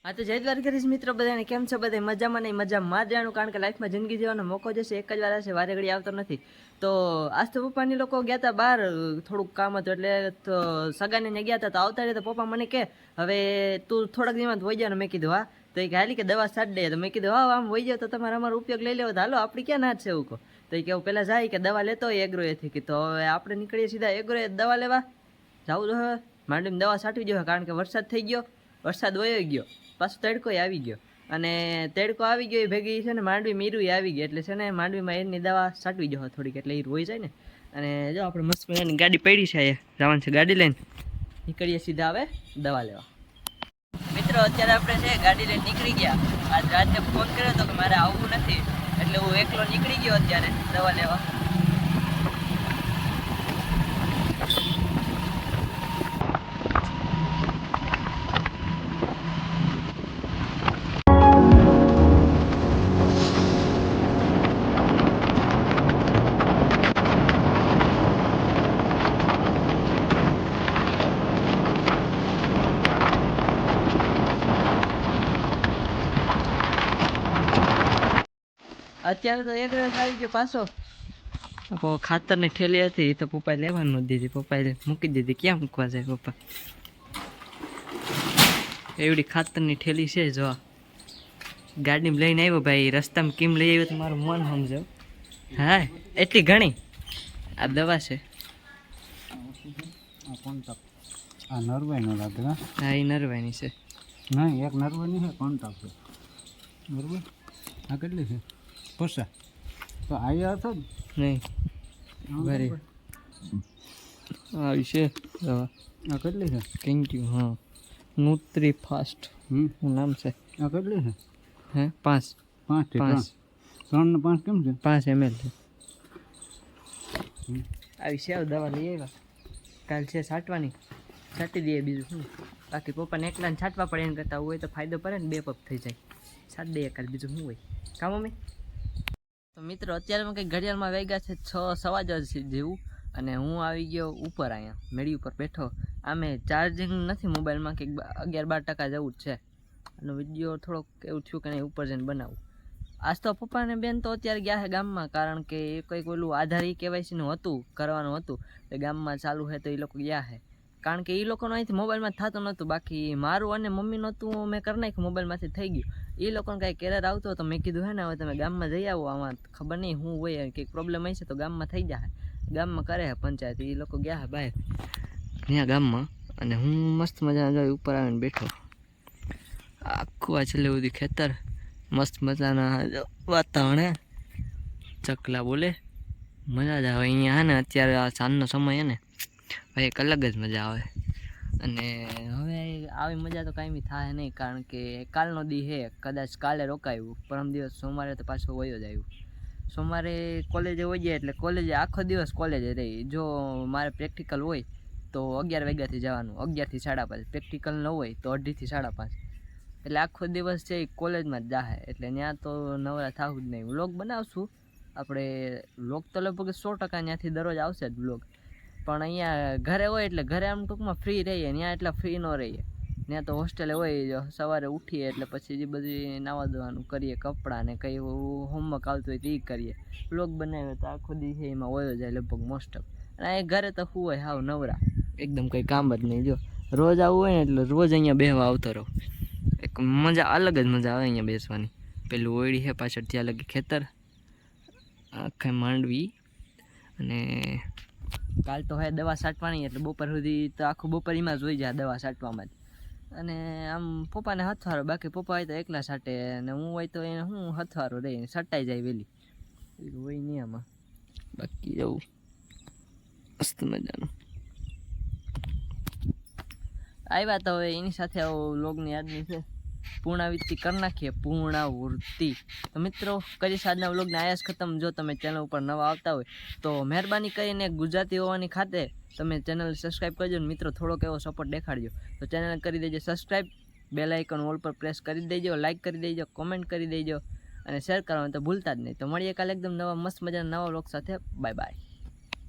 હા તો જય દ્વારકાધીશ મિત્રો, બધાને કેમ છો? બધા મજામાં નહીં મજામાં જ જાણું, કારણ કે લાઈફમાં જિંદગી જીવવાનો મોકો જશે એક જ વાર હશે, વારે ઘડી આવતો નથી. તો આજ તો પપ્પાની લોકો ગયા હતા બહાર, થોડુંક કામ હતું એટલે તો સગાને ગયા હતા. તો આવતા રહે તો પપ્પા મને કહે હવે તું થોડાક દિવસ વહી જાય. મેં કીધું હા. તો એ હાલી કે દવા છાંટ દે. તો મેં કીધું હા આમ વહી જાવ તો તમારે અમારો ઉપયોગ લઈ લેવો. તો હાલો આપણી ક્યાં ના છે એવું કહો. તો એ કેવું પહેલાં જાય કે દવા લેતો હોય એગ્રોએથી. કે તો હવે આપણે નીકળીએ સીધા એગ્રોએ દવા લેવા. જાવું તો હવે માંડીને દવા છાંટવી જોઈએ, કારણ કે વરસાદ થઈ ગયો, વરસાદ વયો ગયો, પાછો તડકો આવી ગયો. અને તડકો આવી ગયો એ ભેગી છે ને માંડવી મીરું આવી ગઈ, એટલે છે ને માંડવીમાં એની દવા છાંટવી જોઈએ થોડીક, એટલે એ રોઈ જાય ને. અને જો આપણે મસ્ત મજાની ગાડી પડી છે, જવાનું છે ગાડી લઈને નીકળીએ સીધા હવે દવા લેવા. મિત્રો અત્યારે આપણે છે ગાડી લઈને નીકળી ગયા. આજ રાતે ફોન કર્યો હતો કે મારે આવવું નથી, એટલે હું એકલો નીકળી ગયો અત્યારે દવા લેવા. અત્યારે તો એક દિવસ આવી ગયો પાછો. ખાતરની ઠેલી હતી તો પપ્પાએ લેવાનું નથી દીધી, પપ્પાએ મૂકી દીધી. ક્યાં મૂકવા જાય પપ્પા? એવડી ખાતરની ઠેલી છે જો ગાડીમાં લઈને આવ્યો ભાઈ. રસ્તામાં કેમ લઈ આવ્યો તો મારું મન સમજો. હા એટલી ઘણી આ દવા છે. આ નરવાઈનો લાગે. હા એ નરવાની છે. નહીં એક નરવાની છે, કોન્ટાક છે બરોબર. આ કેટલી છે? 50. તો આવ્યા હતો જ નહીં બરી આવી છે દવા. આ કેટલી છે? Thank you. હા ન્યુટ્રી ફાસ્ટ હું નામ છે. આ કેટલી છે? હે 5 3 ને 5 કેમ છે? 5 ml છે. આવી છે દવા લઈ આવ્યા. કાલ છે છાંટવાની, છાંટી દઈએ બીજું શું. બાકી પપ્પાને એકલાને છાંટવા પડે એમ કરતાં હોય તો ફાયદો પડે ને, 2 પગ થઈ જાય. છાંટ દઈએ કાલ, બીજું શું હોય કામ મમ્મી. તો મિત્રો અત્યારમાં કંઈક ઘડિયાળમાં વાગ્યા છે 6:15 જેવું, અને હું આવી ગયો ઉપર. અહીંયા મેળી ઉપર બેઠો. આમે ચાર્જિંગ નથી મોબાઈલમાં, કે 11-12% જેવું જ છે. અને વિડીયો થોડોક એવું થયું કે નહીં ઉપર જઈને બનાવું. આજ તો પપ્પા ને બેન તો અત્યારે ગયા છે ગામમાં, કારણ કે એ કંઈક ઓલું આધારી કેવાયસીનું હતું, કરવાનું હતું. તો ગામમાં ચાલુ છે તો એ લોકો ગયા છે, કારણ કે એ લોકોનું અહીંથી મોબાઈલમાં થતું નહોતું. બાકી મારું અને મમ્મીનું હતું મેં કરી નાખ્યું, મોબાઈલમાંથી થઈ ગયું. એ લોકોને કાંઈ કેરર આવતો તો મેં કીધું હે ને હવે તમે ગામમાં જઈ આવો, આમાં ખબર નહીં શું હોય, કંઈક પ્રોબ્લેમ હશે તો ગામમાં થઈ જાય. ગામમાં કરે છે પંચાયત, એ લોકો ગયા છે બહાર ત્યાં ગામમાં. અને હું મસ્ત મજાના જોઈ ઉપર આવીને બેઠો. આખું આ છેલ્લે બધી ખેતર, મસ્ત મજાના વાતાવરણ હે, ચકલા બોલે, મજા જ આવે અહીંયા હે ને. અત્યારે આ સાંજનો સમય હે ને ભાઈ, એક અલગ જ મજા આવે. અને હવે આવી મજા તો કાંઈ થાય નહીં, કારણ કે કાલનો દી હે, કદાચ કાલે રોકાયું, પરમ દિવસ સોમવારે તો પાછો વયો જ આવ્યું. સોમવારે કોલેજે વહી જાય, એટલે કોલેજે આખો દિવસ કોલેજે રહી. જો મારે પ્રેક્ટિકલ હોય તો 11 વાગ્યાથી જવાનું, 11 થી 5:30. પ્રેક્ટિકલ ન હોય તો 2:30 થી 5:30. એટલે આખો દિવસ છે એ કોલેજમાં જ જાહે, એટલે ત્યાં તો નવરા થવું જ નહીં. વ્લોગ બનાવશું આપણે, વ્લોગ તો લગભગ 100% ત્યાંથી દરરોજ આવશે જ વ્લોગ. પણ અહીંયા ઘરે હોય એટલે ઘરે આમ ટૂંકમાં ફ્રી રહીએ, ત્યાં એટલા ફ્રી ન રહીએ. ત્યાં તો હોસ્ટેલે હોય, સવારે ઉઠીએ એટલે પછી જે બધી નાવા ધોવાનું કરીએ, કપડાં ને કંઈ હોમવર્ક આવતું હોય તો એ કરીએ. વ્લોગ બનાવ્યો તો આખો દી છે એમાં વયો જાય લગભગ મોસ્ટ ઓફ. અને એ ઘરે તો શું હોય, હાવ નવરા, એકદમ કંઈ કામ જ નહીં. જો રોજ આવવું હોય ને એટલે રોજ અહીંયા બેહવા આવતો રહો. એક મજા અલગ જ મજા આવે અહીંયા બેસવાની. પેલું ઓયડી છે પાછળ, ત્યાં લગી ખેતર, આખા માંડવી. અને કાલ તો હે દવા છાંટવાની, એટલે બપોર સુધી તો આખું બપોર એમાં જ હોઈ જાય દવા છાંટવામાં જ. અને આમ પપ્પાને હથવારો, બાકી પપ્પા હોય તો એકલા છાંટે, અને હું હોય તો એને હું હથવારો રહી છટાઈ જાય વહેલી, હોય નહીં આમાં. બાકી જવું મસ્ત મજાનું આવ્યા. તો હવે એની સાથે વ્લોગની યાદની છે પૂર્ણાવૃત્તિ કરી નાખીએ, પૂર્ણાવૃત્તિ. તો મિત્રો કરીશ આજના વ્લોગને આયા જ ખતમ. જો તમે ચેનલ ઉપર નવા આવતા હોય તો મહેરબાની કરીને ગુજરાતી હોવાની ખાતે તમે ચેનલ સબસ્ક્રાઈબ કરજો ને મિત્રો, થોડોક એવો સપોર્ટ દેખાડજો. તો ચેનલ કરી દેજો સબસ્ક્રાઈબ, બેલ આઇકન ઓલ પર પ્રેસ કરી દેજો, લાઇક કરી દેજો, કોમેન્ટ કરી દેજો, અને શેર કરવાનું તો ભૂલતા જ નહીં. તો મળીએ કાલે એકદમ નવા મસ્ત મજાના નવા વ્લોગ સાથે. Bye bye.